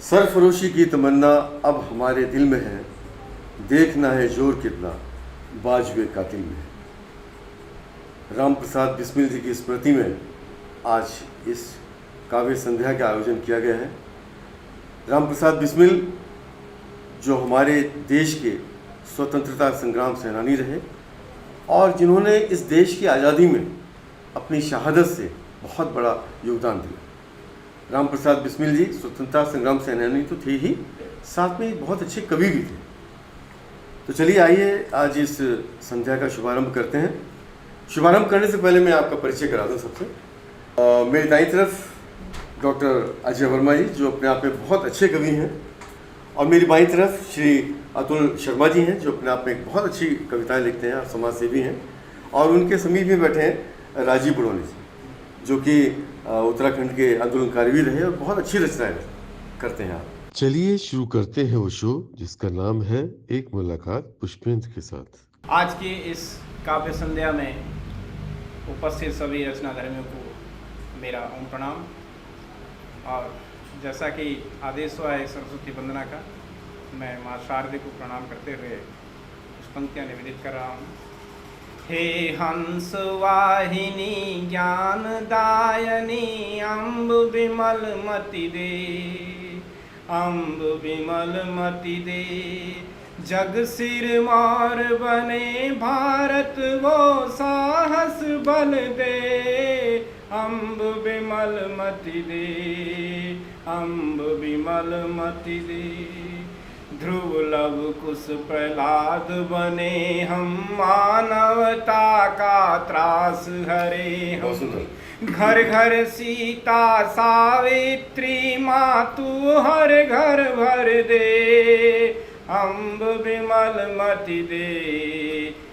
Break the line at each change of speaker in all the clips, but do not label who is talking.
सरफरोशी की तमन्ना अब हमारे दिल में है, देखना है जोर कितना बाजुए कातिल में। राम प्रसाद बिस्मिल जी की स्मृति में आज इस काव्य संध्या का आयोजन किया गया है। राम प्रसाद बिस्मिल जो हमारे देश के स्वतंत्रता संग्राम सेनानी रहे और जिन्होंने इस देश की आज़ादी में अपनी शहादत से बहुत बड़ा योगदान दिया। राम प्रसाद बिस्मिल जी स्वतंत्रता संग्राम सेनानी तो थे ही, साथ में बहुत अच्छे कवि भी थे। तो चलिए आइए आज इस संध्या का शुभारंभ करते हैं। शुभारंभ करने से पहले मैं आपका परिचय करा दूं सबसे। मेरी दाईं तरफ डॉक्टर अजय वर्मा जी जो अपने आप में बहुत अच्छे कवि हैं, और मेरी बाईं तरफ श्री अतुल शर्मा जी हैं जो अपने आप में एक बहुत अच्छी कविताएं लिखते हैं और समाज सेवी हैं। और उनके समीप में बैठे हैं राजीव बड़ोनी जी जो कि उत्तराखंड के आंदोलनकारी भी रहे और बहुत अच्छी रचनाएं करते हैं। आप चलिए शुरू करते हैं वो शो जिसका नाम है एक मुलाकात पुष्पेंद्र के साथ।
आज की इस काव्य संध्या में उपस्थित सभी रचनाधर्मियों को मेरा ओम प्रणाम। और जैसा कि आदेश हुआ है सरस्वती वंदना का, मैं माँ शारदे को प्रणाम करते हुए कुछ पंक्तियाँ निवेदित कर रहा हूँ। हे हंस वाहिनी ज्ञान दायनी अम्ब विमल मति दे, अम्ब विमल मति दे, जग सिर मार बने भारत वो साहस बल दे, अम्ब विमल मति दे, अम्ब विमल मति दे। ध्रुव लव कुश प्रहलाद बने हम, मानवता का त्रास हरे हम। घर घर सीता सावित्री माँ तू हर घर भर दे, अम्ब विमल मति दे।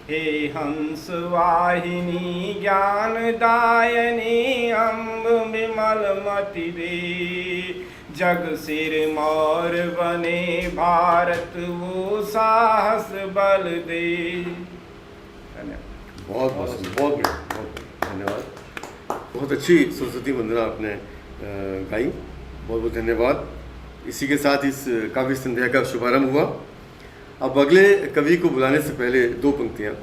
हे हंस वाहिनी ज्ञान दायनी अम्ब विमल मति दे, जग सिर मोर बने भारत वो साहस बल दे।
बहुत बहुत बहुत धन्यवाद। बहुत अच्छी सरस्वती वंदना आपने गाई, बहुत बहुत धन्यवाद। इसी के साथ इस काव्य संध्या का शुभारंभ हुआ। अब अगले कवि को बुलाने से पहले दो पंक्तियाँ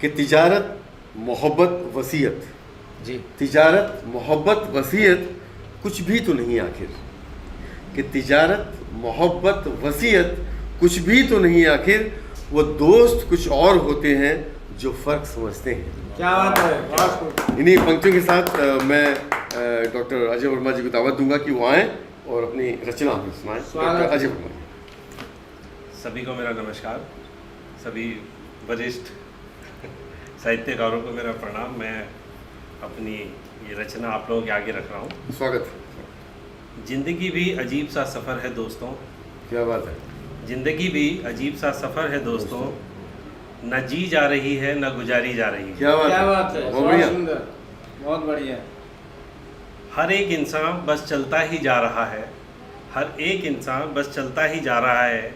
कि तिजारत मोहब्बत वसीयत जी, तिजारत मोहब्बत वसीयत कुछ भी तो नहीं आखिर, कि तिजारत मोहब्बत वसीयत कुछ भी तो नहीं आखिर, वो दोस्त कुछ और होते हैं जो फ़र्क समझते हैं।
क्या बात है।
इन्हीं पंक्तियों के साथ मैं डॉक्टर अजय वर्मा जी को दावत दूंगा कि वो आएँ और अपनी रचना हमें सुनाएं। डॉक्टर अजय वर्मा जी।
सभी को मेरा नमस्कार। सभी वरिष्ठ साहित्यकारों को मेरा प्रणाम। मैं अपनी ये रचना आप लोगों के आगे रख रहा हूँ।
स्वागत।
जिंदगी भी अजीब सा सफ़र है दोस्तों।
क्या बात है।
जिंदगी भी अजीब सा सफ़र है दोस्तों, न जी जा रही है न गुजारी जा रही है।
क्या बात है। बहुत
सुंदर, बहुत बढ़िया।
हर एक इंसान बस चलता ही जा रहा है, हर एक इंसान बस चलता ही जा रहा है,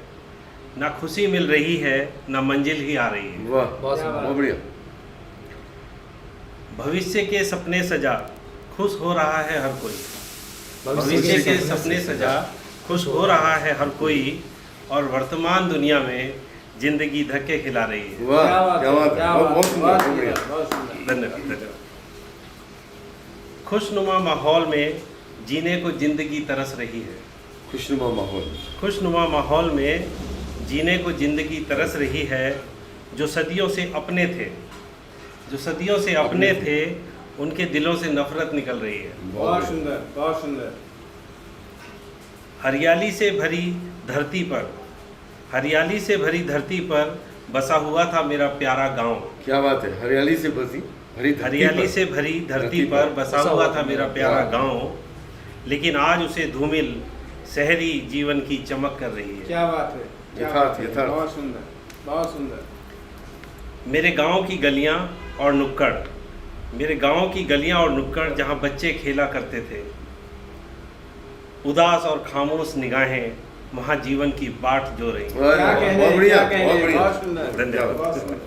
ना खुशी मिल रही है ना मंजिल ही आ रही है।
वाह, बहुत बढ़िया।
भविष्य के सपने सजा खुश हो रहा है हर कोई, भविष्य के सपने सजा खुश हो रहा है हर कोई, और वर्तमान दुनिया में जिंदगी धक्के खिला रही है।
वाह, क्या बात है। बहुत सुंदर।
धन्यवाद। खुशनुमा माहौल में जीने को जिंदगी तरस रही है।
खुशनुमा माहौल,
खुशनुमा माहौल में जीने को जिंदगी तरस रही है, जो सदियों से अपने थे, जो सदियों से अपने थे, उनके दिलों से नफरत निकल रही है।
बहुत सुंदर, बहुत सुंदर।
हरियाली से भरी धरती पर, हरियाली से भरी धरती पर बसा हुआ था मेरा प्यारा गांव।
क्या बात है। हरियाली से भरी
हरियाली से भरी धरती पर बसा हुआ था मेरा प्यारा गांव, लेकिन आज उसे धूमिल शहरी जीवन की चमक कर रही है।
क्या बात है।
यथार्थ।
बहुत सुंदर, बहुत सुंदर।
मेरे गांव की गलियां और नुक्कड़, मेरे गांव की गलियां और नुक्कड़ जहां बच्चे खेला करते थे, उदास और खामोश निगाहें वहां जीवन की बाट जो रही।
बहुत बढ़िया।
धन्यवाद।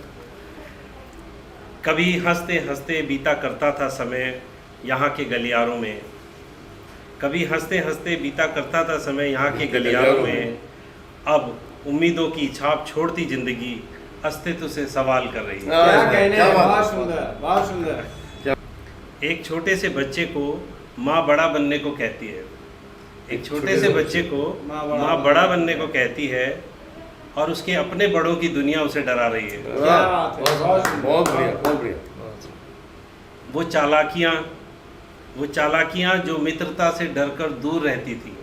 कभी हंसते हंसते बीता करता था समय यहाँ के गलियारों में, कभी हंसते हंसते बीता करता था समय यहाँ के गलियारों में, अब उम्मीदों की छाप छोड़ती जिंदगी अस्तित्व से सवाल कर रही है।
क्या कहने
क्या
हैं,
बात
बहुत
है।
सुंदर, बहुत सुंदर।
एक छोटे से बच्चे को माँ बड़ा बनने को कहती है, एक छोटे से बच्चे को माँ बड़ा बनने को कहती है, और उसके अपने बड़ों की दुनिया उसे डरा रही है।
क्या बात है, बहुत सुंदर,
बहुत बढ़िया, बहुत बढ़िया।
वो चालाकियाँ जो मित्रता से डरकर दूर रहती थी,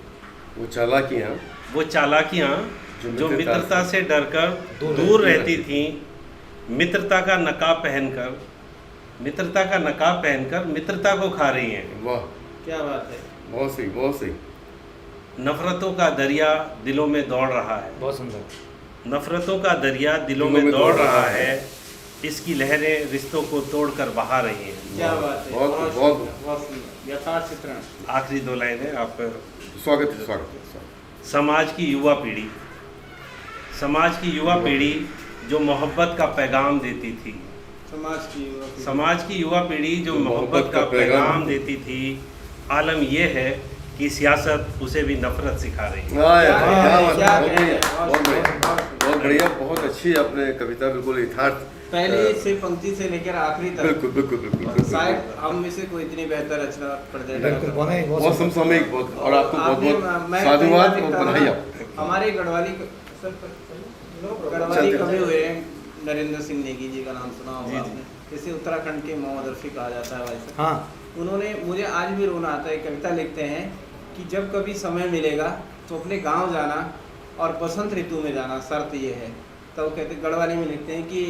वो चालाकियाँ
वो चालाकियाँ जो मित्रता से डरकर दूर रहती थी, मित्रता का नकाब पहनकर मित्रता को खा रही हैं।
वाह,
क्या बात है।
बहुत सही, बहुत सही।
नफरतों का दरिया दिलों में दौड़ रहा है,
बहुत सुंदर।
नफरतों का दरिया दिलों में दौड़ रहा है, इसकी लहरें रिश्तों को तोड़कर बहा रही हैं।
क्या बात है,
बहुत-
बहुत
बहुत-
सुंदर, बहुत सुंदर। यथार्थ चित्रण।
आखिरी 2 लाइनें आप
स्वागत है, स्वागत है, स्वागत।
समाज की युवा पीढ़ी जो मोहब्बत का पैगाम देती थी, समाज की युवा पीढ़ी जो मोहब्बत का पैगाम देती थी, आलम यह है कि सियासत उसे भी नफरत सिखा रही है।
वाह यार,
क्या
क्या
है,
बात
क्या
है, बहुत
कहने
बढ़िया,
हैं,
बहुत बढ़िया,
बहुत
बहुत बढ़िया, बहुत अच्छी आपने कविता, बिल्कुल यथार्थ।
पहली से पंक्ति से लेकर आखिरी तक।
बिल्कुल बिल्कुल बिल्कुल बिल्कुल।
शायद हम में से कोई इतनी बेहतर रचना पढ़ते
बिल्कुल बने
बहुत समसामयिक, बहुत, और आपको बहुत
आपने-
बहुत
मैं
साधुवाद
कई बार
और बधाई
देखता
आपको।
हूं, हमारे गढ़वाली
चलते-
कवि हुए हैं नरेंद्र सिंह नेगी जी का नाम सुना
जी,
होगा
जी।
आपने। जैसे उत्तराखंड के मोहम्मद रफी कहा जाता है भाई साहब।
हाँ
उन्होंने, मुझे आज भी रोना आता है, कविता लिखते हैं कि जब कभी समय मिलेगा तो अपने गांव जाना और बसंत ऋतु में जाना, शर्त ये है। तो वो कहते, गढ़वाली में लिखते हैं कि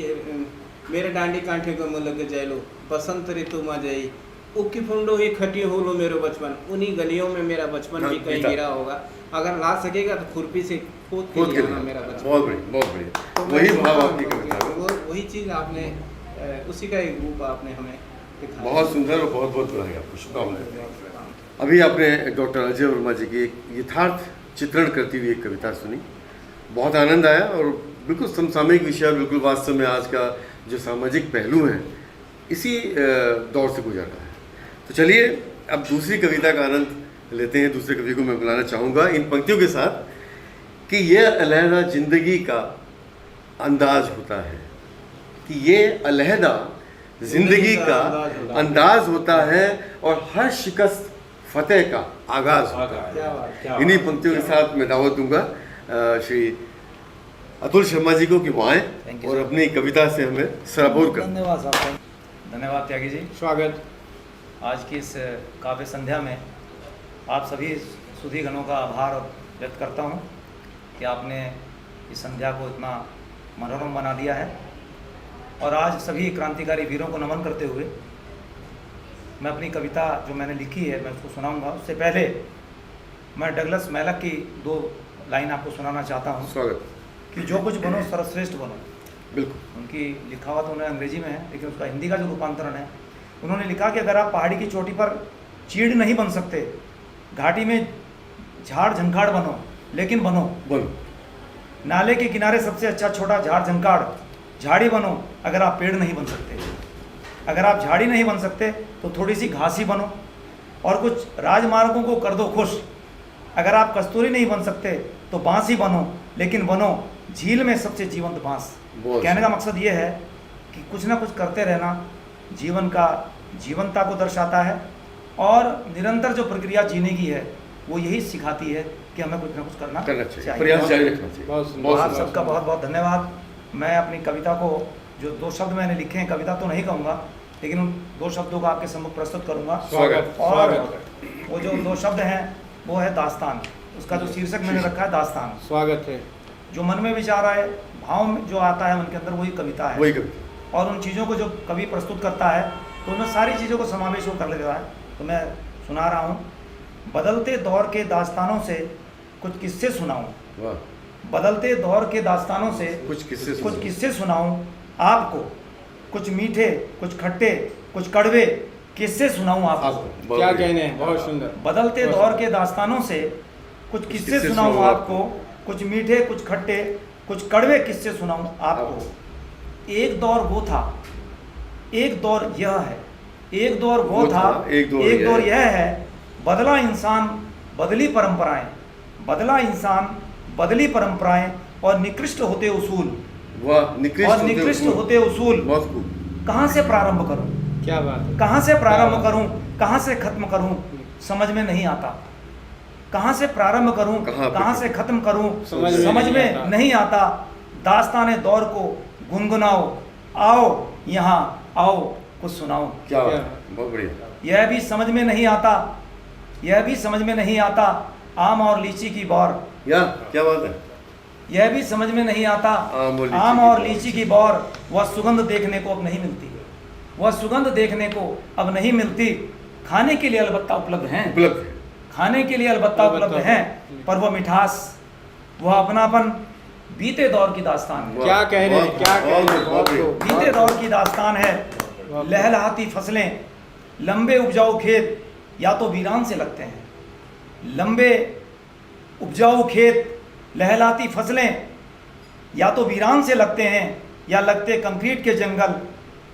मेरे डांडी कांठे को मुल्क जयलो बसंत ऋतु में जई उक्की फुंडो ही खटी हो लो मेरो बचपन। उन्हीं गलियों में मेरा बचपन भी कहीं
बीता।
गिरा होगा, अगर ला सकेगा तो खुरपी से खोद के
खुद के
ले आना
लिए
मेरा बचपन।
बहुत बढ़िया, बहुत बढ़िया,
तो मैं
वही
सोचता
भाव
हूँ
आपकी
कि
कविता में।
वही चीज़ आपने उसी का एक रूप आपने हमें दिखाया।
बहुत सुंदर और बहुत बहुत बधाई आपको, शुभकामनाएं। अभी आपने डॉक्टर अजय वर्मा जी की एक यथार्थ चित्रण करती हुई एक कविता सुनी, बहुत आनंद आया, और बिल्कुल समसामयिक विषय, बिल्कुल वास्तव में आज का जो सामाजिक पहलू हैं इसी दौर से गुजर रहा है। तो चलिए अब दूसरी कविता का आनंद लेते हैं। दूसरे कवि को मैं बुलाना चाहूँगा इन पंक्तियों के साथ कि ये अलहदा जिंदगी का अंदाज होता है, कि ये अलहदा जिंदगी का अंदाज होता है, और हर शिकस्त फतेह का आगाज होता है।
क्या बात।
इन्हीं पंक्तियों के साथ मैं दावत दूंगा श्री अतुल शर्मा जी को कि वो आएं
Thank you,
और
sir.
अपनी कविता से हमें सराबोर करें।
धन्यवाद साहब, धन्यवाद त्यागी जी।
स्वागत।
आज की इस काव्य संध्या में आप सभी सुधी गणों का आभार व्यक्त करता हूँ कि आपने इस संध्या को इतना मनोरम बना दिया है। और आज सभी क्रांतिकारी वीरों को नमन करते हुए मैं अपनी कविता जो मैंने लिखी है मैं उसको सुनाऊंगा। उससे पहले मैं डगलस मैलक की 2 लाइन आपको सुनाना चाहता हूँ
स्वागत।
कि जो कुछ बनो सर्वश्रेष्ठ बनो।
बिल्कुल।
उनकी लिखावट उन्हें अंग्रेजी में है, लेकिन उसका हिंदी का जो रूपांतरण है, उन्होंने लिखा कि अगर आप पहाड़ी की चोटी पर चीड़ नहीं बन सकते, घाटी में झाड़ झंखाड़ बनो, लेकिन बनो।
बोलो।
नाले के किनारे सबसे अच्छा छोटा झाड़ झंखाड़ झाड़ी बनो, अगर आप पेड़ नहीं बन सकते। अगर आप झाड़ी नहीं बन सकते तो थोड़ी सी घास ही बनो, और कुछ राजमार्गों को कर दो खुश। अगर आप कस्तूरी नहीं बन सकते तो बांस ही बनो, लेकिन बनो झील में सबसे जीवंत बांस।
बहुत
कहने का मकसद ये है कि कुछ ना कुछ करते रहना जीवन का जीवंतता को दर्शाता है, और निरंतर जो प्रक्रिया जीने की है वो यही सिखाती है कि हमें कुछ ना कुछ करना
चाहिए, प्रयास जारी रखना चाहिए।
बहुत सुंदर।
बहुत
आप
सुंदर।
सबका बहुत बहुत धन्यवाद। मैं अपनी कविता को, जो 2 शब्द मैंने लिखे हैं, कविता तो नहीं कहूँगा, लेकिन उन 2 शब्दों को आपके सम्मुख प्रस्तुत करूँगा।
स्वागत।
और
स्वागत।
वो जो 2 शब्द हैं वो है दास्तान। उसका जो शीर्षक मैंने रखा है दास्तान।
स्वागत है।
जो मन में विचार आए, भाव में जो आता है मन के अंदर, वही कविता है।
वही कविता।
और उन चीज़ों को जो कवि प्रस्तुत करता है तो उनमें सारी चीज़ों को समावेश हो कर लेता है। तो मैं सुना रहा हूँ। बदलते दौर के दास्तानों से कुछ किस्से सुनाऊँ।
वाह।
बदलते दौर के दास्तानों से
कुछ किस्से
कुछ
सुनाओ।
किस्से सुनाऊँ आपको। कुछ मीठे, कुछ खट्टे, कुछ कड़वे किस्से सुनाऊँ आपको।
आपको
क्या कहने हैं, बहुत सुंदर।
बदलते दौर के दास्तानों से कुछ किस्से
किस्से
सुनाऊँ
सुनाऊं
आपको। कुछ मीठे, कुछ खट्टे, कुछ कड़वे किस्से सुनाऊँ आपको। एक दौर वो था, एक दौर यह है। एक दौर वो था,
एक दौर
एक
यह
दौर
है।
यह है। बदला इंसान बदली परंपराएं, बदला इंसान बदली परंपराएं और निकृष्ट होते उसूल,
वाह,
निकृष्ट होते उसूल
बहुत खूब।
कहाँ से प्रारंभ करूं,
क्या बात है।
कहाँ से प्रारंभ करूं, कहाँ से खत्म करूं, समझ में नहीं आता। कहाँ से प्रारंभ करूं, कहाँ से खत्म करूं, समझ में नहीं आता। दास्ताने दौर को गुनगुनाओ, आओ यहाँ आओ कुछ सुनाओ।
क्या बात है, बहुत बढ़िया।
यह भी समझ में नहीं आता, यह भी समझ में नहीं आता आम और लीची की बौर।
या क्या बात है।
यह भी समझ में नहीं आता आम और लीची की बौर। वह सुगंध देखने को अब नहीं मिलती, वह सुगंध देखने को अब नहीं मिलती। खाने के लिए अलबत्ता उपलब्ध हैं,
उपलब्ध है।
खाने के लिए अलबत्ता उपलब्ध हैं, पर वह मिठास, वह अपनापन बीते दौर की दास्तान है।
क्या कह रहे हैं, क्या कह रहे हैं, बहुत खूब।
बीते दौर की दास्तान है। लहलहाती फसलें, लंबे उपजाऊ खेत या तो वीरान से लगते हैं, लंबे उपजाऊ खेत, लहलहाती फसलें या तो वीरान से लगते हैं या लगते कंक्रीट के जंगल।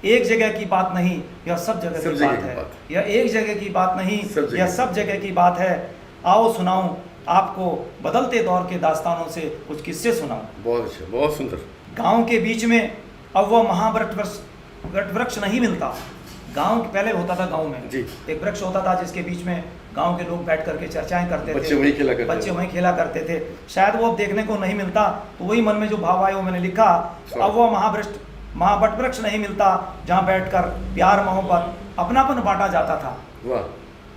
एक जगह की बात नहीं, यह सब जगह की बात है। यह एक जगह की बात नहीं, यह सब जगह की बात है। आओ सुनाऊं आपको बदलते दौर के दास्तानों से कुछ किस्से सुनाऊं।
बहुत अच्छा, बहुत सुंदर।
गांव के बीच में अब वह वट वृक्ष नहीं मिलता। गांव के पहले होता था, गांव में
जी।
एक वृक्ष होता था जिसके बीच में गांव के लोग बैठ करके चर्चाएं करते
बच्चे
थे,
वहीं खेला करते
बच्चे वहीं खेला करते थे। शायद वो अब देखने को नहीं मिलता, तो वही मन में जो भाव आए वो मैंने लिखा। अब वो वट वृक्ष नहीं मिलता जहाँ बैठकर प्यार मोहब्बत अपनापन बांटा जाता था।
वाह,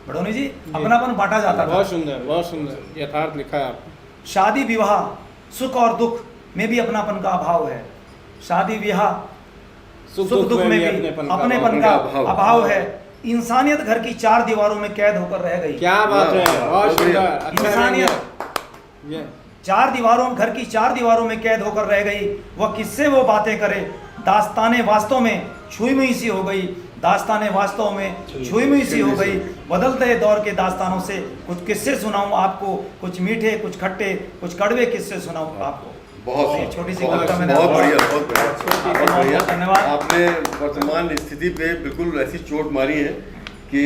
बड़ोनी जी, अपनापन बांटा जाता था।
बहुत सुंदर, बहुत सुंदर यथार्थ लिखा है आपने।
शादी विवाह सुख और दुख में भी अपनापन का अभाव है। शादी विवाह सुख दुख में भी अपनेपन का अभाव है। इंसानियत घर की चार दीवारों में कैद होकर रह गई।
क्या बात है, बहुत सुंदर।
इंसानियत घर की चार दीवारों में कैद होकर रह गई। वह किससे वो बातें करे, दास्ताने वास्तव में छुई मुई सी हो गई। दास्ताने वास्तव में छुई मुई सी हो गई। बदलते दौर के दास्तानों से कुछ किस्से सुनाऊं आपको, कुछ मीठे, कुछ खट्टे, कुछ कड़वे किस्से सुनाऊं आपको।
बहुत
छोटी सी
बहुत
कविता मैंने
बहुत बढ़िया,
बहुत
बढ़िया।
धन्यवाद।
आपने वर्तमान स्थिति पे बिल्कुल ऐसी चोट मारी है कि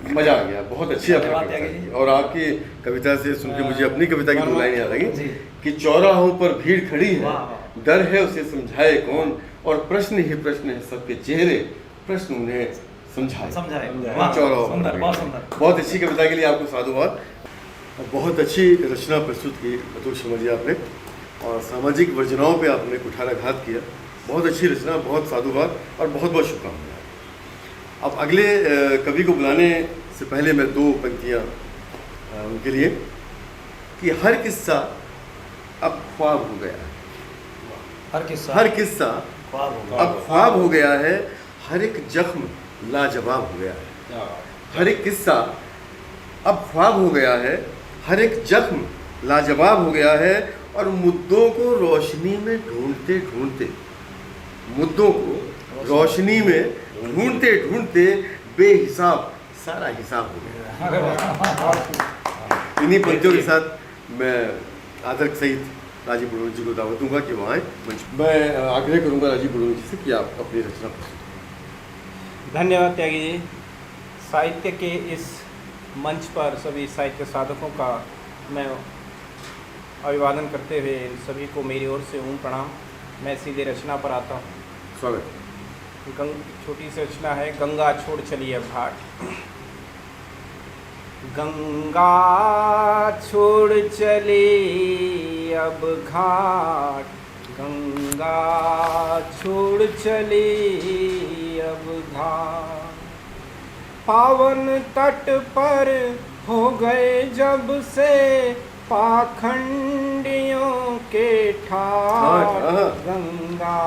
मजा आ गया। बहुत अच्छी आपकी
धन्यवाद
कविता
जी।
थी। और आपकी कविता से सुन के मुझे अपनी कविता की 2 लाइन याद आ
जी।
गई कि चौराहों पर भीड़ खड़ी है,
वाह, वाह।
डर है उसे समझाए कौन, और प्रश्न ही प्रश्न है सबके चेहरे, प्रश्न उन्हें समझाए। चौराहों पर
सुंदर,
भीड़।
बहुत सुंदर।
बहुत अच्छी कविता के लिए आपको साधुवाद। बहुत अच्छी रचना प्रस्तुत की अतुल शर्मा जी आपने, और सामाजिक वर्जनाओं पे आपने कुठाराघात किया। बहुत अच्छी रचना, बहुत साधुवाद और बहुत बहुत शुभकामनाएं। अब अगले कवि को बुलाने से पहले मैं 2 पंक्तियाँ उनके लिए कि हर किस्सा अब ख्वाब हो गया है। हर किस्सा अब ख्वाब हो गया है, हर एक जख्म लाजवाब हो गया है। हर एक किस्सा अब ख्वाब हो गया है, हर एक जख्म लाजवाब हो गया है, और मुद्दों को रोशनी में ढूंढते ढूंढते, मुद्दों को रोशनी में ढूंढते ढूंढते बेहिसाब सारा हिसाब हो गया। इन्हीं पंक्तियों के साथ मैं आदर सहित राजीव बुड़ोनी जी को दावत दूंगा कि वहाँ आए मंच। मैं आग्रह करूंगा राजीव बुड़ोनी जी से कि आप अपनी रचना प्रस्तुत।
धन्यवाद त्यागी जी। साहित्य के इस मंच पर सभी साहित्य साधकों का मैं अभिवादन करते हुए इन सभी को मेरी ओर से प्रणाम। मैं सीधे रचना पर आता हूँ।
स्वागत।
छोटी सी रचना है, गंगा छोड़ चली अब घाट। गंगा छोड़ चली अब घाट, गंगा छोड़ चली अब घाट। पावन तट पर हो गए जब से पाखंडियों के ठाट। गंगा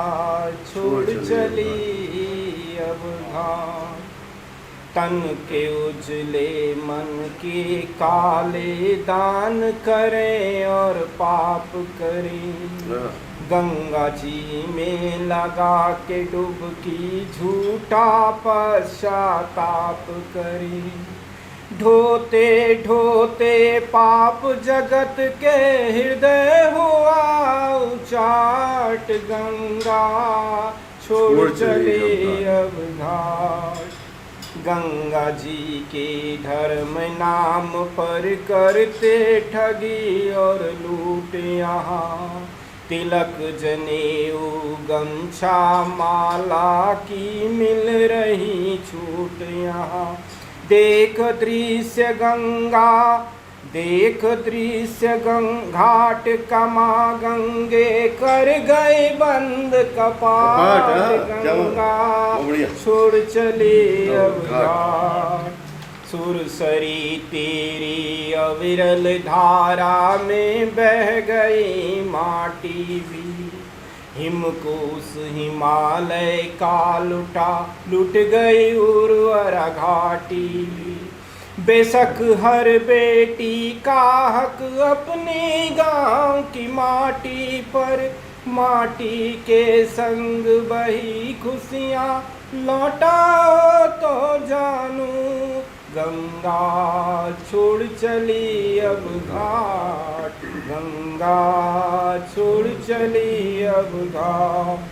छोड़ चली अब घाट। तन के उजले मन के काले दान करें और पाप करें। गंगा जी में लगा के डुबकी झूठा पश्चाताप करें। ढोते ढोते पाप जगत के हृदय हुआ उचाट। गंगा छोड़ चले अब घाट। गंगा जी के धर्म नाम पर करते ठगी और लूट यहाँ। तिलक जनेऊ गमछा माला की मिल रही छूट यहाँ। देख दृश्य घाट कमा गंगे कर गए बंद कपाट। गंगा छोड़ चले अब घाट। सुरसरी तेरी अविरल धारा में बह गई माटी भी। हिमकोश हिमालय का लुट गई उर्वरा घाटी भी। बेशक हर बेटी का हक अपने गांव की माटी पर, माटी के संग बही खुशियाँ लौटाओ तो जानू। गंगा छोड़ चली अब घाट, गंगा छोड़ चली अब घाट।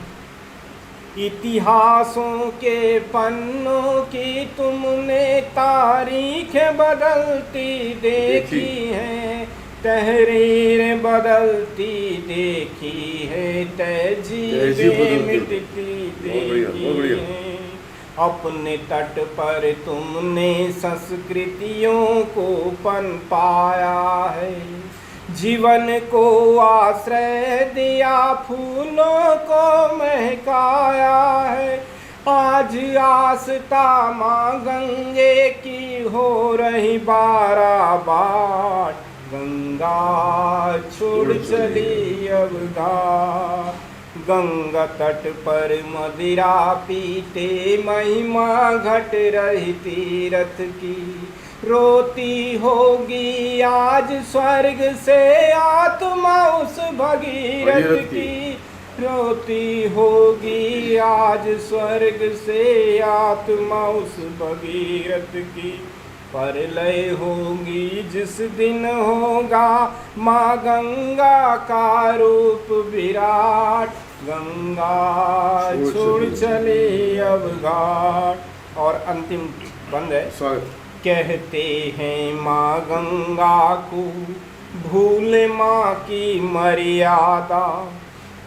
इतिहासों के पन्नों की तुमने तारीख बदलती देखी है, तहरीर बदलती देखी है, तहजीबें मिटती देखी है। अपने तट पर तुमने संस्कृतियों को पनपाया है, जीवन को आश्रय दिया, फूलों को महकाया है। आज आस्था माँ गंगे की हो रही बाराबाट। गंगा छोड़ चली अब घाट। गंगा तट पर मदिरा पीते महिमा घट रही तीरथ की। रोती होगी आज स्वर्ग से आत्मा उस भगीरथ की। रोती होगी आज स्वर्ग से आत्मा उस भगीरथ की। परलय होगी जिस दिन होगा माँ गंगा का रूप विराट। गंगा छोड़ चली अब घाट। और अंतिम बंद है।
स्वागत।
कहते हैं माँ गंगा को भूल माँ की मर्यादा,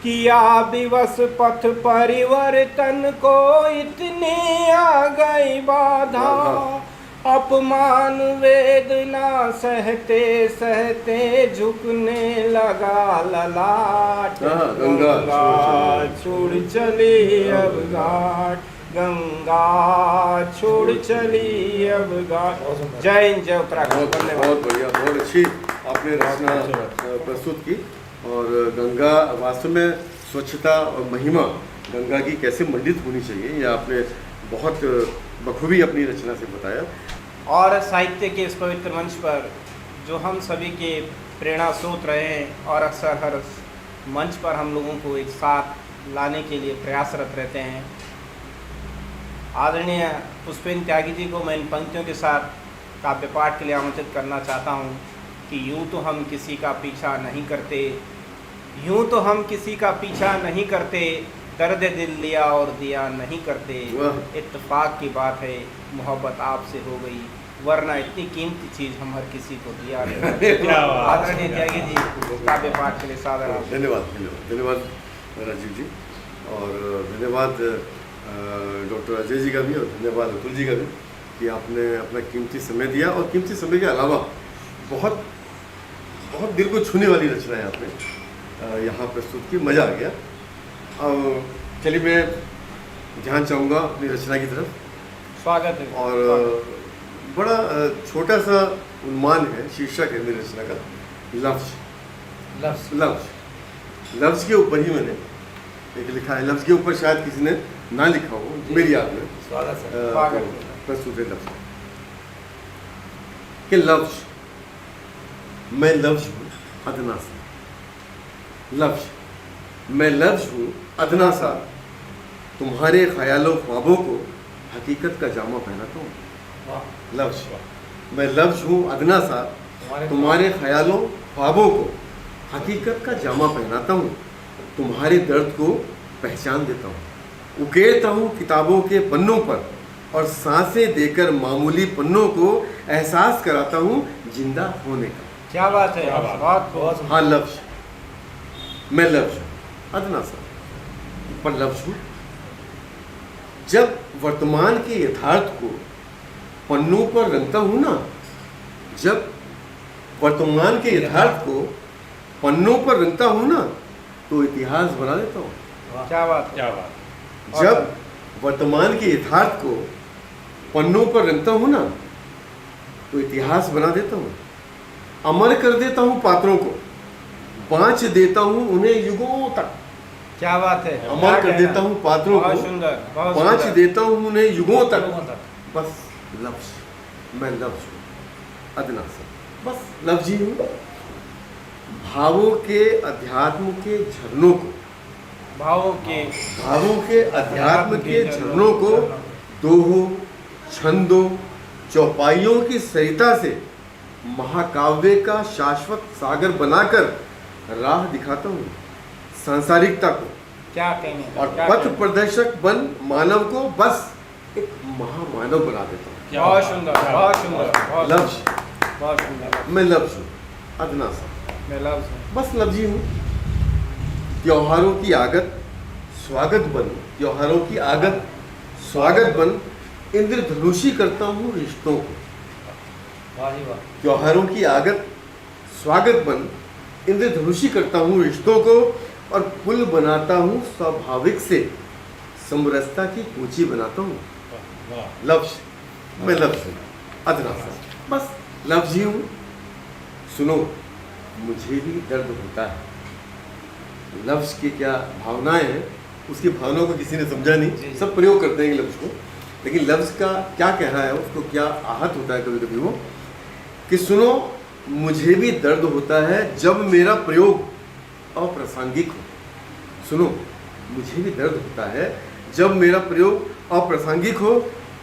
किया विवश पथ परिवर्तन को इतनी आ गई बाधा। अपमान वेदना सहते सहते झुकने लगा ललाट। गंगा छोड़ चली अब घाट। गंगा छोड़ चली अब घाट। जय हिंद, जय उत्तराखंड।
बहुत बढ़िया, बहुत अच्छी आपने रचना प्रस्तुत की। और गंगा वास्तव में स्वच्छता और महिमा गंगा की कैसे मंडित होनी चाहिए, ये आपने बहुत बखूबी अपनी रचना से बताया।
और साहित्य के इस पवित्र मंच पर जो हम सभी के प्रेरणा स्रोत रहे हैं और अक्सर हर मंच पर हम लोगों को एक साथ लाने के लिए प्रयासरत रहते हैं, आदरणीय पुष्पेंद्र त्यागी जी को मैं इन पंक्तियों के साथ काव्य पाठ के लिए आमंत्रित करना चाहता हूँ कि यूँ तो हम किसी का पीछा नहीं करते, यूँ तो हम किसी का पीछा नहीं करते, दर्द दिल लिया और दिया नहीं करते। इत्तेफाक की बात है मोहब्बत आपसे हो गई, वरना इतनी कीमती चीज़ हम हर किसी को दिया नहीं। आदरणीय त्यागी जी काव्य पाठ के लिए सादर
धन्यवाद। धन्यवाद राजीव जी, और धन्यवाद डॉक्टर अजय जी का भी, और धन्यवाद अतुल जी का भी कि आपने अपना कीमती समय दिया। और कीमती समय के अलावा बहुत बहुत दिल को छूने वाली रचनाएं आपने यहाँ प्रस्तुत की, मज़ा आ गया। अब चलिए मैं ध्यान चाहूँगा अपनी रचना की तरफ।
स्वागत है।
और बड़ा छोटा सा उन्मान है, शीर्षक है मेरी रचना का, लफ्ज़। लफ्ज़ लफ्ज़ लफ्ज़ के ऊपर ही मैंने एक लिखा है। लफ्ज़ के ऊपर शायद किसी ने ना लिखा हो, मेरी याद में प्रस्तुत है लफ्ज़ कि लफ्ज़ मैं लफ्ज़ हूँ अदना सा। लफ्ज़ मैं लफ्ज़ हूँ अदना सा, तुम्हारे ख्यालों ख्वाबों को हकीकत का जामा पहनाता हूँ। लफ्ज़ मैं लफ्ज़ हूँ अदना सा, तुम्हारे ख्यालों ख्वाबों को हकीकत का जामा पहनाता हूँ। तुम्हारे दर्द को पहचान देता हूँ, उकेरता हूँ किताबों के पन्नों पर और सांसें देकर मामूली पन्नों को एहसास कराता हूँ जिंदा होने का।
क्या बात है, बहुत
बहुत
हाँ लफ्ज, मैं लफ्ज हूँ, अदना सा पर लफ्ज हूँ। जब वर्तमान के यथार्थ को पन्नों पर रंगता हूँ ना, जब वर्तमान के यथार्थ को पन्नों पर रंगता हूँ ना, तो इतिहास बना देता हूँ।
क्या बात है।
क्या बात।
जब वर्तमान के यथार्थ को पन्नों पर रंगता हूँ ना, तो इतिहास बना देता हूँ। अमर कर देता हूँ पात्रों को, बांच देता हूँ उन्हें युगों तक।
क्या बात है,
अमर कर देता हूँ पात्रों
बहुत
को,
सुंदर, बहुत
बांच
सुंदर।
देता हूँ उन्हें युगों तक।
लोगों तक।
बस लफ्ज, मैं लफ्ज हूँ, अदना सा, बस लफ्ज ही हूँ। भावों के अध्यात्म के झरनों को,
भावों के
अध्यात्म के झरनों को दोहों, छंदों, चौपाइयों की सरिता से महाकाव्य का शाश्वत सागर बनाकर राह दिखाता हूँ सांसारिकता को,
क्या कहने
और पथ प्रदर्शक बन मानव को बस एक महामानव बना देता हूँ।
बहुत सुंदर, बहुत सुंदर, बहुत
लफ्ज,
सुंदर, बहुत सुंदर।
मैं लफ्ज हूँ, अदना सा,
मैं लफ्ज हूँ।
बस लफ्ज ही हूँ। त्योहारों की आगत स्वागत बन, त्योहारों की आगत स्वागत बन इंद्रधनुषी करता हूँ रिश्तों को।
वाह जी वाह।
त्योहारों की आगत स्वागत बन इंद्रधनुषी करता हूँ रिश्तों को, और पुल बनाता हूँ स्वाभाविक से समरसता की कूंची बनाता हूँ। लफ्ज, मैं लफ्ज हूँ, अदना सा, बस लफ्ज ही हूँ। सुनो, मुझे भी दर्द होता है। लफ्ज की क्या भावनाएं हैं, उसकी भावनाओं को किसी ने समझा
जी,
नहीं,
जी।
सब प्रयोग करते हैं लफ्ज को, लेकिन लफ्ज का क्या कह रहा है, उसको क्या आहत होता है कभी कभी वो, कि सुनो मुझे भी दर्द होता है जब मेरा प्रयोग अप्रासंगिक हो। सुनो, मुझे भी दर्द होता है जब मेरा प्रयोग अप्रासंगिक हो।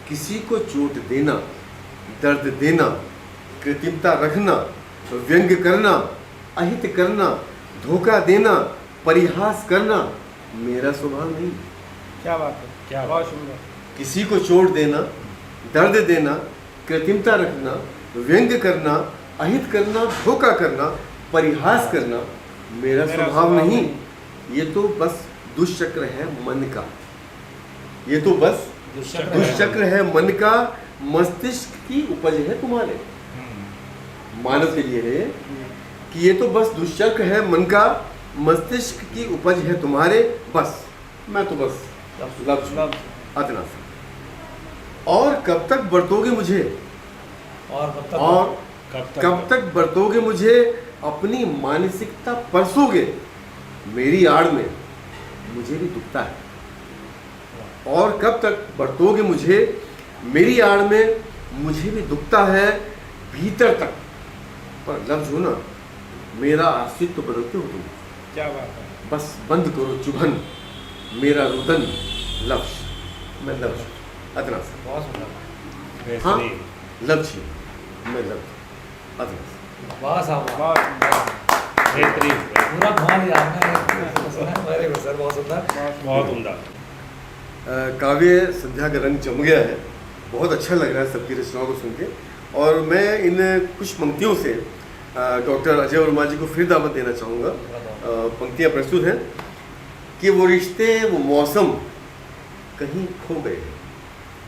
किसी को चोट देना, दर्द देना, कृत्रिमता रखना, व्यंग्य करना, अहित करना, धोखा देना, परिहास करना मेरा स्वभाव नहीं।
क्या बात है,
क्या
बहुत सुंदर।
किसी को चोट देना, दर्द देना, कृत्रिमता रखना, व्यंग्य करना, अहित करना, धोखा करना, परिहास करना मेरा स्वभाव नहीं। ये तो बस दुष्चक्र है मन का, ये तो बस दुष्चक्र है मन का, मस्तिष्क की उपज है तुम्हारे। मानव के लिए है कि ये तो बस दुष्चक्र है मन का, मस्तिष्क की उपज है तुम्हारे। बस मैं तो बस लफ्ज हूं, अदना सा। और कब तक बरतोगे मुझे,
और कब तक
और कब तक बरतोगे मुझे, अपनी मानसिकता परसोगे मेरी आड़ में, मुझे भी दुखता है। और कब तक बरतोगे मुझे मेरी आड़ में, मुझे भी दुखता है भीतर तक। पर लफ्ज हो ना, मेरा अस्तित्व तो बदलते हो तुम।
क्या बात है।
बस बंद करो चुभन, मेरा रुदन लफ्ज, मैं लफ्ज, अदना सा,
बहुत सुंदर।
हाँ
बेहतरीन।
लफ्ज ही, मैं लफ्ज, अदना सा।
वाह साहब वाह।
बहुत सुंदर,
बेहतरीन,
पूरा घुमा दिया आपने। वेरी गुड सर, बहुत सुंदर।
बहुत उम्दा।
काव्य संध्या का रंग जम गया है, बहुत अच्छा लग रहा है सबकी रचनाओं को सुन के। और मैं इन कुछ पंक्तियों से डॉक्टर अजय वर्मा जी को फिर दावत देना चाहूँगा। पंक्तियाँ प्रस्तुत हैं कि वो रिश्ते वो मौसम कहीं खो गए हैं,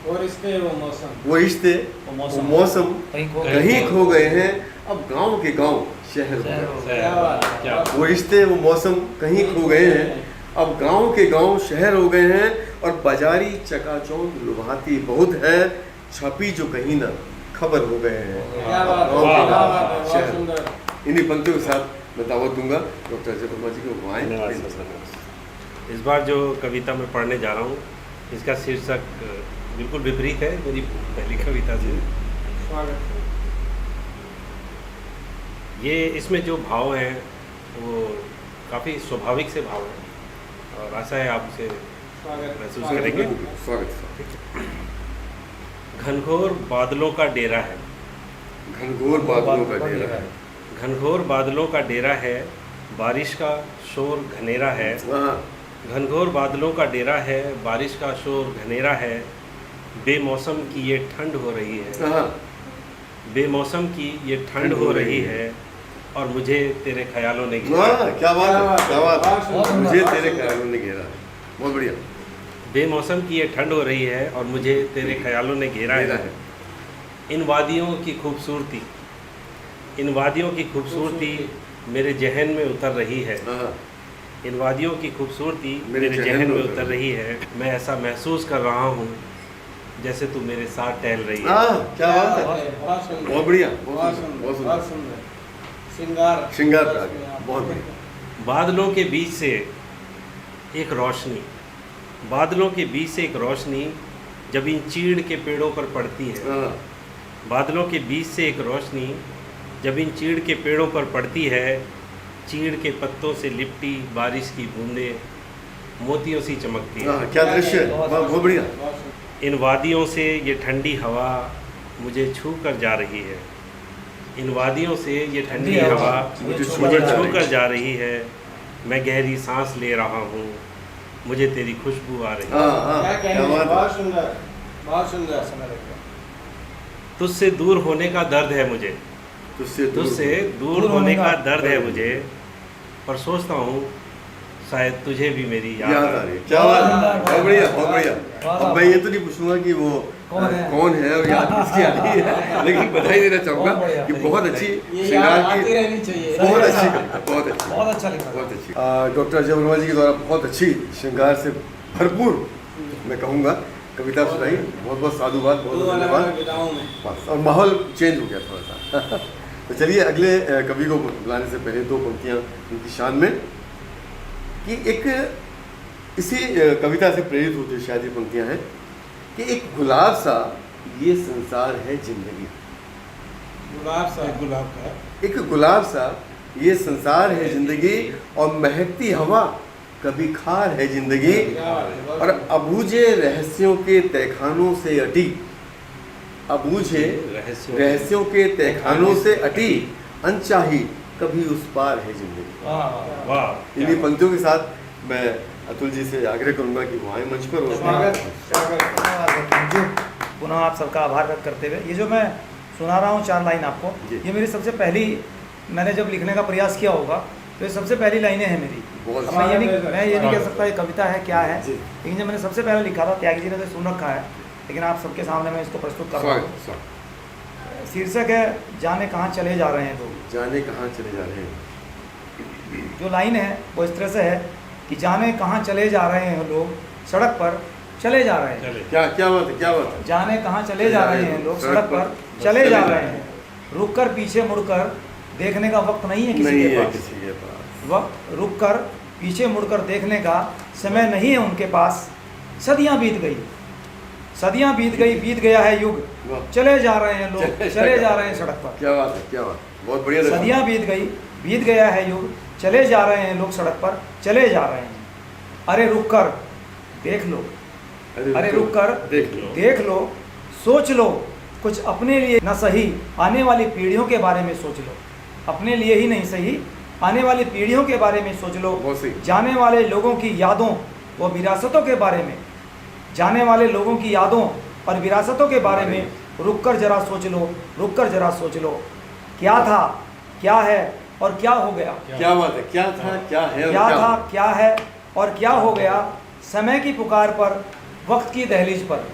वो रिश्ते वो मौसम,
वो रिश्ते
वो
वो मौसम कहीं खो गए हैं, अब गांव के गांव शहर हो गए।
क्या बात है,
क्या
वो रिश्ते वो मौसम कहीं खो गए हैं, अब गांव के गांव शहर हो गए हैं, और बाजारी चकाचौंध लुभाती बहुत है, छपी जो कहीं ना खबर हो गए हैं।
क्या बात है,
गांव के
क्या
गांव
बात है, बहुत
शहर।
सुंदर।
इन्हीं पंक्तियों के साथ मैं दावत दूंगा डॉक्टर अजय वर्मा जी को वो आएं।
धन्यवाद सर, धन्यवाद। इस बार जो कविता मैं पढ़ने जा रहा हूँ, इसका शीर्षक बिल्कुल विपरीत है मेरी पहली कविता से।
स्वागत।
ये इसमें जो भाव हैं वो काफ़ी स्वाभाविक से भाव हैं, और आशा है आप उसे
स्वागत,
महसूस
स्वागत।
करेंगे।
स्वागत।
घनघोर बादलों का डेरा है,
घनघोर बादलों का डेरा है,
घनघोर बादलों का डेरा है, बारिश का शोर घनेरा है।
वहाँ
घनघोर बादलों का डेरा है, बारिश का शोर घनेरा है, बेमौसम की ये ठंड हो रही है,
हाँ
बेमौसम की ये ठंड हो रही है और मुझे तेरे ख्यालों ने घेरा।
वाह, क्या बात है, क्या बात है।
बहुत
मुझे
सुंदर,
तेरे
बहुत
ख्यालों ने घेरा है। बहुत बढ़िया।
बेमौसम की ये ठंड हो रही है और मुझे तेरे ख्यालों ने घेरा
घेरा
है। इन वादियों की खूबसूरती, इन वादियों की खूबसूरती मेरे जहन में उतर रही है।
हाँ,
इन वादियों की खूबसूरती मेरे जहन में उतर रही है। मैं ऐसा महसूस कर रहा हूँ जैसे तू मेरे साथ टहल रही है।
हाँ, क्या बात है।
बहुत सुंदर,
बहुत बढ़िया,
बहुत सुंदर,
बहुत
बहुत
सुंदर।
सुंदर। श्रृंगार
श्रृंगार पे आ गया, बहुत बढ़िया।
बादलों के बीच से एक रोशनी, बादलों के बीच से एक रोशनी जब इन चीड़ के पेड़ों पर पड़ती है।
हाँ,
बादलों के बीच से एक रोशनी जब इन चीड़ के पेड़ों पर पड़ती है, चीड़ के पत्तों से लिपटी बारिश की बूंदें मोतियों सी चमकती है।
हाँ, क्या दृश्य है। वाह, बहुत बढ़िया।
बहुत सुंदर।
इन वादियों से ये ठंडी हवा मुझे छू कर जा रही है। इन वादियों से ये ठंडी हवा
मुझे
मुझे छू कर जा रही है। मैं गहरी सांस ले रहा हूँ, मुझे तेरी खुशबू आ रही है।
हाँ, हाँ,
क्या
क्या
कहने,
बात है।
बहुत सुंदर, बहुत सुंदर।
तुझसे दूर होने का दर्द है मुझे, तुझसे दूर होने का दर्द है मुझे, पर सोचता हूँ शायद तुझे भी मेरी याद
याद
आ
आ
रही
रही
है।
है। क्या बात है।
बहुत
बहुत बढ़िया, बहुत बढ़िया।
वाह,
अब मैं ये तो नहीं पूछूंगा कि वो कौन है और याद किसकी आ रही है, लेकिन बधाई देना चाहूंगा
बहुत बढ़िया।
कि बहुत अच्छी
ये
श्रृंगार
याद आती
की,
रहनी चाहिए।
बहुत अच्छी कविता, बहुत अच्छी,
बहुत अच्छा लिखा।
बहुत अच्छी। डॉक्टर अजय वर्मा जी के द्वारा बहुत अच्छी श्रृंगार से भरपूर मैं कहूँगा कविता सुनाई। बहुत बहुत साधुवाद, बहुत
दो
बहुत
अलग
धन्यवाद।
अलग विधाओं में।
बस, और माहौल चेंज हो गया थोड़ा सा। तो चलिए अगले कवि को बुलाने से पहले दो पंक्तियाँ उनकी शान में, कि एक इसी कविता से प्रेरित होती शायद ये पंक्तियाँ हैं कि एक गुलाब सा ये संसार है जिंदगी।
गुलाब सा, गुलाब का
एक गुलाब सा ये संसार है जिंदगी, और महकती हवा कभी खार है जिंदगी,
क्या बात है, बहुत
और
सुंदर।
अबूझे रहस्यों के तहखानों से अटी, अबूझे रहस्यों के तहखानों से अटी, अनचाही कभी उस पार है जिंदगी।
वाह,
इन्हीं पंक्तियों के साथ मैं अतुल जी से आग्रह करूंगा कि वो आए मंच पर और
स्वागत, स्वागत।
Thank you. पुनः आप सबका आभार व्यक्त करते हुए ये जो मैं सुना रहा हूँ 4 लाइन आपको,
जी।
ये मेरी सबसे पहली, मैंने जब लिखने का प्रयास किया होगा तो ये सबसे पहली लाइनें हैं मेरी।
बहुत
अब मैं ये नहीं कह सकता ये कविता है क्या है,
जी।
लेकिन जब मैंने सबसे पहले लिखा था, त्यागी जी ने तो सुन रखा है, लेकिन आप सबके सामने मैं इसको प्रस्तुत कर रहा हूँ।
स्वागत, स्वागत।
शीर्षक है जाने कहाँ चले जा रहे हैं लोग।
जाने कहाँ चले जा रहे हैं।
जो लाइन है वो इस तरह से है कि जाने कहाँ चले जा रहे हैं लोग, सड़क पर चले जा रहे हैं।
चले।
क्या क्या बात है, क्या बात है।
जाने कहाँ चले जा रहे हैं लोग, सड़क पर चले जा रहे हैं। रुक कर पीछे मुड़कर देखने का वक्त नहीं है किसी
नहीं
के
है
पास।
किसी के पास।
वक्त रुक कर पीछे मुड़कर देखने का समय नहीं है उनके पास। सदियां बीत गई, सदियां बीत गई, बीत गया है युग,
वाह।
चले जा रहे हैं लोग, चले जा रहे हैं सड़क पर।
क्या बात है, क्या बात है। बहुत बढ़िया दर्शन।
सदियां बीत गई, बीत गया है युग, चले जा रहे हैं लोग सड़क पर, चले जा रहे हैं। अरे रुक कर देख लो, अरे रुक कर देख लो, सोच लो कुछ अपने लिए, न सही आने वाली पीढ़ियों के बारे में सोच लो। अपने लिए ही नहीं सही, आने वाली पीढ़ियों के बारे में सोच लो।
बहुत सही।
जाने वाले लोगों की यादों व विरासतों के बारे में, जाने वाले लोगों की यादों और विरासतों के बारे में रुक कर जरा सोच लो, रुक कर जरा सोच लो। क्या था, क्या है और क्या हो गया।
क्या बात है, क्या था, क्या है और
क्या था, क्या है और क्या हो गया। समय की पुकार पर, वक्त की दहलीज पर,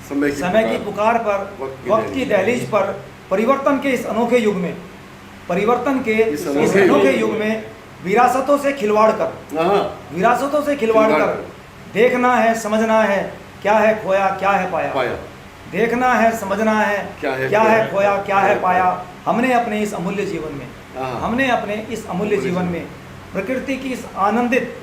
समय की पुकार पर, वक्त की दहलीज पर, परिवर्तन के इस अनोखे युग में, परिवर्तन के इस अनोखे युग में विरासतों से खिलवाड़ कर,
हाँ,
विरासतों से खिलवाड़ कर देखना है, समझना है क्या है खोया, क्या है पाया।
पाया।
देखना है, समझना है
क्या है
खोया, क्या है पाया। हमने अपने इस अमूल्य जीवन में,
हाँ।
हमने अपने इस अमूल्य जीवन में प्रकृति की इस आनंदित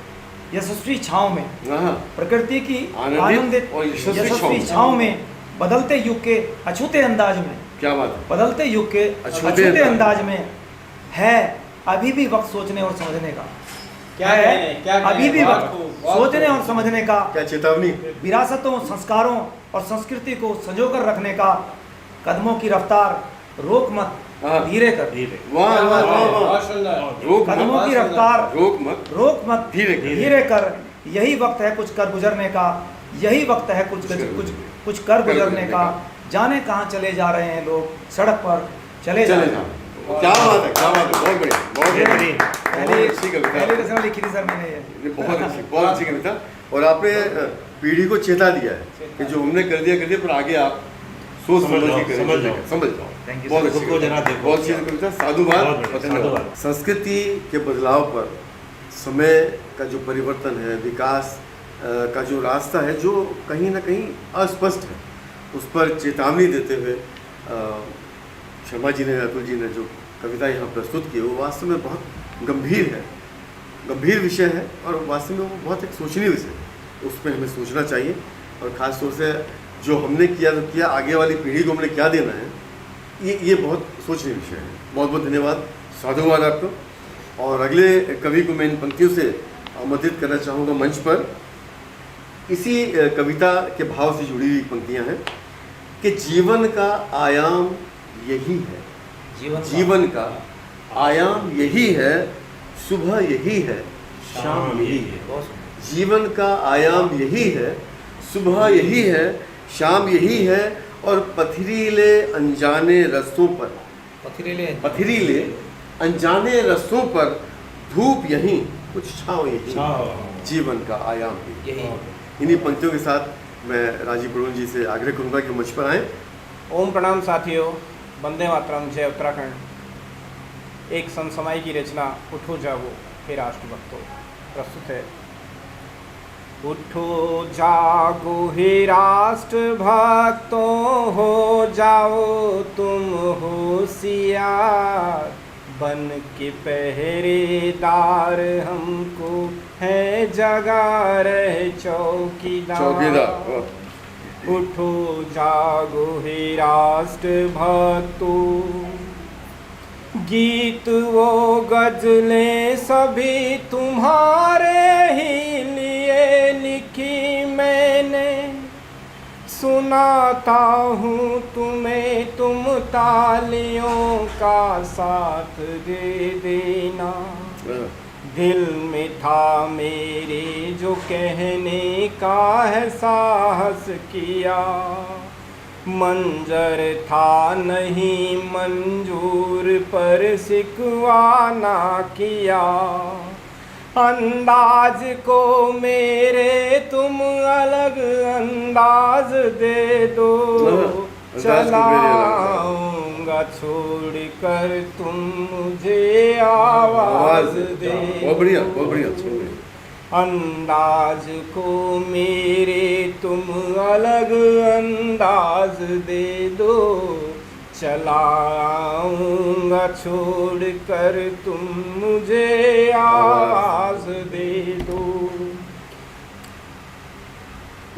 यशस्वी छाँव में,
हाँ,
प्रकृति की आनंदित
और यशस्वी
यशस्वी
छाँव
छाँव में, बदलते युग के अछूते अंदाज में,
क्या बात है।
बदलते युग के अछूते अंदाज में है अभी भी वक्त सोचने और समझने का।
क्या
है
कहने, क्या कहने,
अभी भी
बहुत
वक्त
खूब, बहुत
सोचने
खूब।
और समझने का,
क्या चेतावनी।
विरासतों, संस्कारों और संस्कृति को संजोकर रखने का। कदमों की रफ्तार रोक मत,
हाँ।
धीरे कर।
धीरे।
वाह वाह वाह वाह।
बहुत सुंदर।
रोक
कदमों
मत,
की रफ्तार
रोक मत,
रोक मत,
धीरे
धीरे कर। यही वक्त है कुछ कर गुजरने का। यही वक्त है कुछ कर गुजरने का। जाने कहाँ चले जा रहे हैं लोग, सड़क पर चले जा रहे हैं।
क्या बात है, क्या बात है, बहुत बढ़िया, बहुत
बेहतरीन।
बहुत अच्छी कविता,
पहली रचना लिखी थी सर मैंने ये।
ये बहुत अच्छी कविता। और आपने पीढ़ी को चेता दिया है कि जो हमने कर दिया पर आगे आप सोच समझ के
समझ जाओ।
Thank you,
बहुत
sir.
अच्छी
खुद को जरा
कविता,
देखो।
बहुत अच्छी कविता, साधुवाद
बहुत बढ़िया,
और धन्यवाद।
साधुवाद।
संस्कृति के बदलाव पर समय का जो परिवर्तन है, विकास का जो रास्ता है जो कहीं ना कहीं अस्पष्ट है, उस पर चेतावनी देते हुए शर्मा जी ने, अतुल जी ने जो कविता यहाँ प्रस्तुत की वो वास्तव में बहुत गंभीर विषय है और वास्तव में वो बहुत एक सोचनीय विषय है। उस पर हमें सोचना चाहिए और ख़ास तौर से जो हमने किया तो किया, आगे वाली पीढ़ी को हमने क्या देना है, ये बहुत सोचनीय विषय है। बहुत बहुत धन्यवाद, साधुवाद आपको। और अगले कवि को मैं इन पंक्तियों से आमंत्रित करना चाहूँगा मंच पर। इसी कविता के भाव से जुड़ी हुई पंक्तियाँ हैं कि जीवन का आयाम यही है, जीवन का आयाम यही है, सुबह यही है, शाम यही है। जीवन का आयाम यही है, सुबह यही है, शाम यही है। और पथरीले अनजाने रास्तों पर, पथरीले अनजाने रास्तों पर धूप यहीं, कुछ छाँव यहीं, जीवन का आयाम यही। इन्हीं पंक्तियों के साथ मैं राजीव बड़ोन जी से आग्रह करूंगा कि मंच पर आएँ।
ओम प्रणाम साथियों, वंदे मातरम, जय उत्तराखंड। एक समसमाई की रचना उठो जागो हे राष्ट्रभक्तों प्रस्तुत है। उठो जागो हे राष्ट्रभक्तों, हो जाओ तुम होशियार, बन के पहरेदार हमको है जगा रहे चौकीदार। उठो जागो हे राष्ट्रभक्तों, गीत वो गजलें सभी तुम्हारे ही लिए लिखी मैंने, सुनाता हूँ तुम्हें, तुम तालियों का साथ दे देना। दिल में था मेरे जो कहने का है साहस किया, मंजर था नहीं मंजूर पर शिकवा ना किया। अंदाज को मेरे तुम अलग अंदाज दे दो, चलाऊंगा छोड़ कर तुम मुझे आवाज दे दो। अंदाज को मेरे तुम अलग अंदाज दे दो, चलाऊंगा छोड़ कर तुम मुझे आवाज दे दो।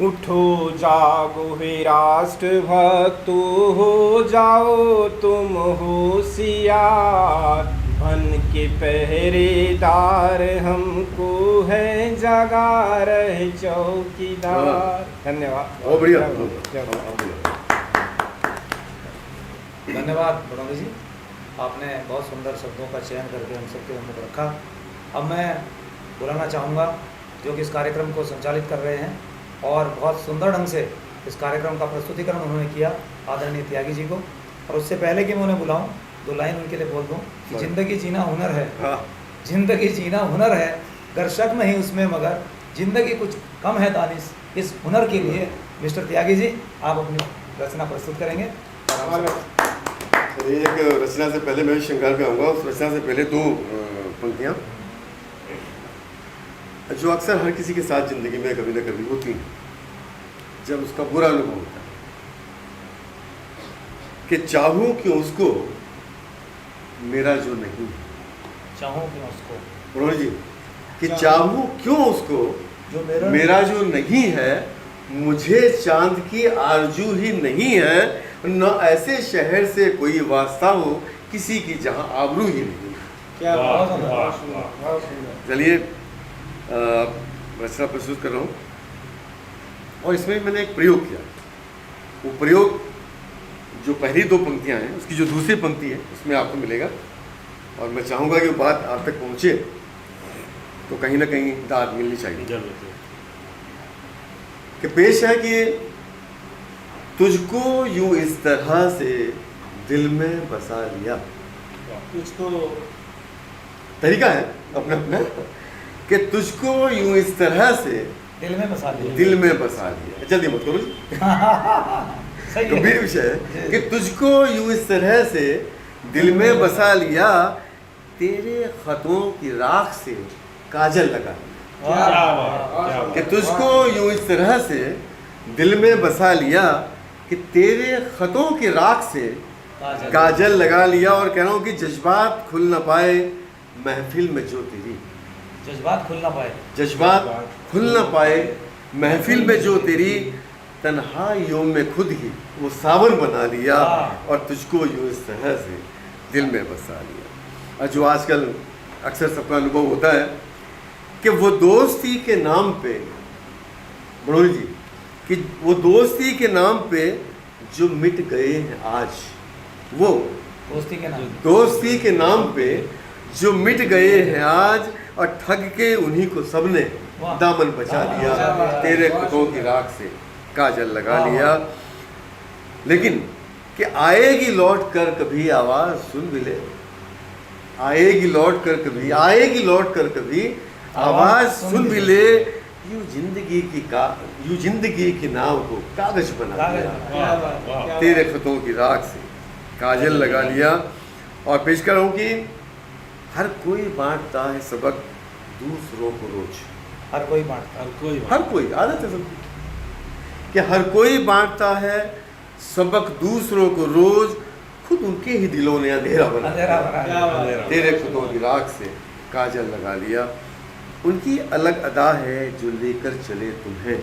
उठो जागो हे राष्ट्रभक्तों, हो जाओ तुम होशियार, बन के पहरेदार हमको है जगा रहे चौकीदार। धन्यवाद।
बहुत बढ़िया।
धन्यवाद बड़ोंगे जी, आपने बहुत सुंदर शब्दों का चयन करके हम सबके सामने रखा। अब मैं बुलाना चाहूँगा जो कि इस कार्यक्रम को संचालित कर रहे हैं और बहुत सुंदर ढंग से इस कार्यक्रम का प्रस्तुतिकरण उन्होंने किया, आदरणीय त्यागी जी को। और उससे पहले कि मैं उन्हें बुलाऊँ, दो लाइन उनके लिए बोल दूँ कि ज़िंदगी जीना हुनर है, ज़िंदगी जीना हुनर है, गर शक नहीं उसमें मगर ज़िंदगी कुछ कम है दानिश। इस हुनर के लिए मिस्टर त्यागी जी आप अपनी रचना प्रस्तुत करेंगे।
एक रचना से पहले मैं श्रृंगार पे आऊँगा। उस रचना से पहले दो पंक्तियाँ जो अक्सर हर किसी के साथ ज़िंदगी में कभी ना कभी होती हैं, जब उसका बुरा अनुभव होता है कि चाहूँ कि उसको मेरा जो नहीं,
चाहूँ क्यों उसको,
बड़ोनी जी, कि चाहूँ क्यों उसको
जो
मेरा जो नहीं है, मुझे चांद की आरजू ही नहीं है, न ऐसे शहर से कोई वास्ता हो किसी की जहाँ आबरू ही नहीं।
क्या
वाह,
बात है,
वाह,
बहुत सुंदर,
वाह।
बहुत सुंदर।
चलिए रचना प्रस्तुत कर रहा हूँ और इसमें मैंने एक प्रयोग किया। वो प्रयोग जो पहली दो पंक्तियाँ हैं उसकी जो दूसरी पंक्ति है उसमें आपको मिलेगा और मैं चाहूँगा कि वो बात आप तक पहुँचे तो कहीं ना कहीं दाद मिलनी चाहिए।
जरूर।
कि पेश है कि तुझको यूं इस तरह से दिल में बसा लिया।
तुझको
तरीका है अपना अपना कि तुझको यूं इस तरह से
दिल में बसा लिया।
दिल में बसा लिया। जल्दी मत करो जी।
सही है।
गंभीर विषय है कि तुझको यूं इस तरह से दिल में बसा लिया, तेरे खतों की राख से काजल लगा लिया।
क्या
क्या
बात,
बात, क्या
कि तुझको यूं इस तरह से दिल में बसा लिया कि तेरे खतों की राख से काजल लगा लिया। और कह रहा हूँ कि जज्बात खुल ना पाए महफिल में जो तेरी,
जज्बात खुल ना पाए।
जज्बात खुल ना पाए महफिल में जो तेरी, तन्हाइयों में खुद ही वो सावन बना लिया और तुझको यूं इस तरह से दिल में बसा लिया। और जो आजकल अक्सर सबका अनुभव होता है कि वो दोस्ती के नाम पे, बड़ोली जी, कि वो दोस्ती के नाम पे जो मिट गए हैं आज, वो
दोस्ती के नाम।
दोस्ती के नाम पे जो मिट गए हैं आज, और ठग के उन्हीं को सबने
वाह।
दामन बचा लिया,
वाह।
तेरे खुदों की राख से काजल लगा लिया। लेकिन कि आएगी लौट कर कभी आवाज सुन भी ले, आएगी लौट कर कभी, आएगी लौट कर कभी आवाज सुन भी ले, यूं जिंदगी की नाव को कागज बना लिया,
क्या बात, क्या बात।
तेरे खतों की राख से काजल लगा लिया। और पेश कर रहा हूँ कि हर कोई बांटता है सबक दूसरों को रोज,
हर कोई बांटता।
हर कोई
हर कोई, आदत है सबकी कि हर कोई बांटता है सबक दूसरों को रोज, खुद उनके ही दिलों ने अंधेरा बना
अंधेरा
दिया,
बना
क्या बात।
अंधेरा।
तेरे खुदों की राख से काजल लगा लिया। उनकी अलग अदा है जो लेकर चले तुम्हें,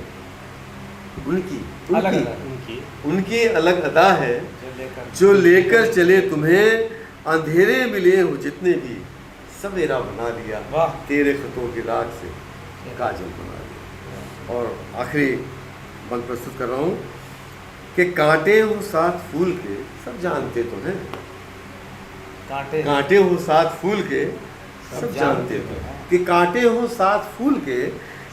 उनकी
अलग
उनकी
अलग।
उनकी
उनकी अलग अदा है
जो लेकर
जो लेकर चले तुम्हें, अंधेरे मिले हो जितने भी सवेरा बना लिया,
वाह।
तेरे खतों की राख से काजल बना लिया। और आखिरी बंद प्रस्तुत कर रहा हूँ कि कांटे हो साथ फूल के सब जानते तो हैं,
कांटे
कांटे हो साथ फूल के सब जानते तो हैं, कि कांटे हो साथ फूल के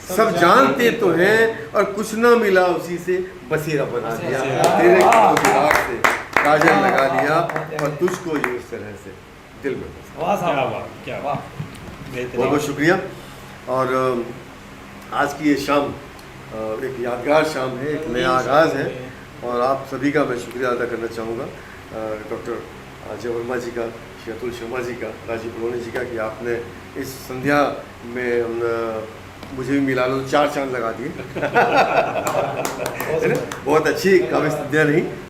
सब जानते तो हैं, और कुछ ना मिला उसी से बसेरा बना दिया, तेरे खतों की राख से काजल लगा लिया, और तुझको यूं इस तरह से दिल में बसा।
वाह
क्या
साहब,
बात, क्या
वाह।
बहुत
बेहतरीन।
बहुत शुक्रिया। और आज की ये शाम एक यादगार शाम है, एक नया आगाज़ है, और आप सभी का मैं शुक्रिया अदा करना चाहूँगा, डॉक्टर अजय वर्मा जी का, श्री अतुल शर्मा जी का, राजीव बड़ोनी जी का, कि आपने इस संध्या में मुझे भी मिला लो 4 चांद लगा दिए। है ना? बहुत अच्छी काव्य संध्या रही।